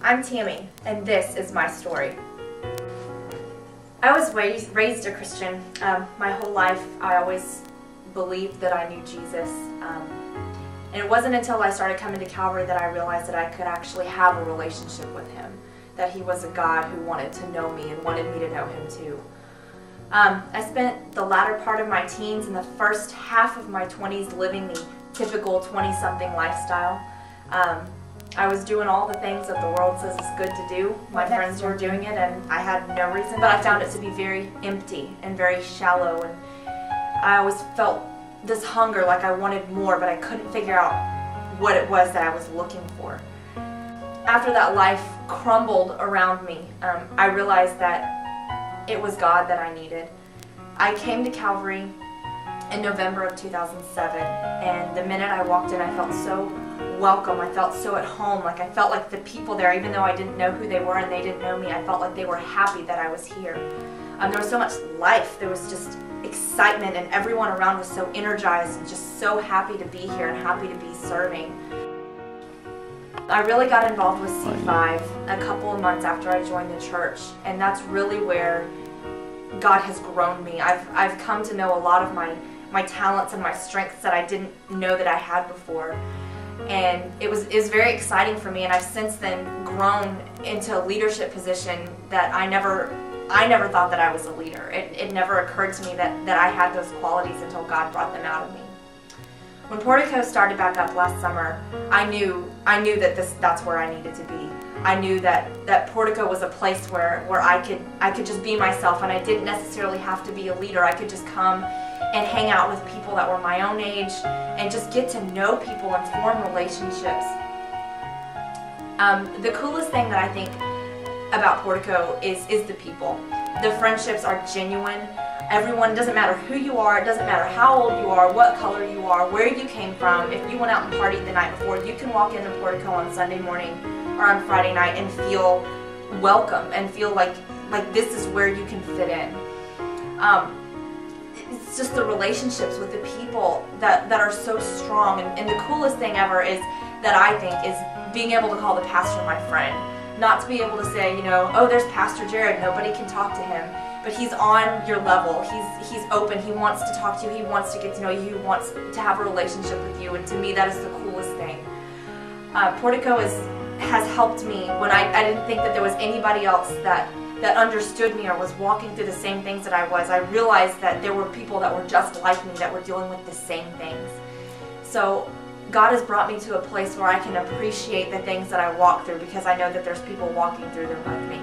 I'm Tammy, and this is my story. I was raised a Christian. My whole life, I always believed that I knew Jesus. And it wasn't until I started coming to Calvary that I realized that I could actually have a relationship with Him, that He was a God who wanted to know me and wanted me to know Him too. I spent the latter part of my teens and the first half of my 20s living the typical 20-something lifestyle. I was doing all the things that the world says is good to do. My friends were doing it and I had no reason, but I found it to be very empty and very shallow, and I always felt this hunger, like I wanted more, but I couldn't figure out what it was that I was looking for. After that life crumbled around me, I realized that it was God that I needed. I came to Calvary in November of 2007, and the minute I walked in, I felt so welcome. I felt so at home. Like I felt like the people there, even though I didn't know who they were and they didn't know me, I felt like they were happy that I was here. There was so much life. There was just excitement, and everyone around was so energized and just so happy to be here and happy to be serving. I really got involved with C5 a couple of months after I joined the church, and that's really where God has grown me. I've come to know a lot of my talents and my strengths that I didn't know that I had before. And it was very exciting for me, and I've since then grown into a leadership position that I never thought that I was a leader. It never occurred to me that I had those qualities until God brought them out of me. When Portico started back up last summer, I knew that that's where I needed to be. I knew that Portico was a place where I could just be myself, and I didn't necessarily have to be a leader. I could just come and hang out with people that were my own age and just get to know people and form relationships. The coolest thing that I think about Portico is the people. The friendships are genuine. Everyone, doesn't matter who you are, it doesn't matter how old you are, what color you are, where you came from. If you went out and partied the night before, you can walk into Portico on Sunday morning or on Friday night and feel welcome and feel like this is where you can fit in. It's just the relationships with the people that are so strong, and the coolest thing ever is that I think is being able to call the pastor my friend. Not to be able to say, you know, oh, there's Pastor Jared, nobody can talk to him, but he's on your level. He's open. He wants to talk to you. He wants to get to know you. He wants to have a relationship with you, and to me, that is the coolest thing. Portico has helped me when I didn't think that there was anybody else that understood me or was walking through the same things that I was. I realized that there were people that were just like me, that were dealing with the same things. So God has brought me to a place where I can appreciate the things that I walk through, because I know that there's people walking through them like me.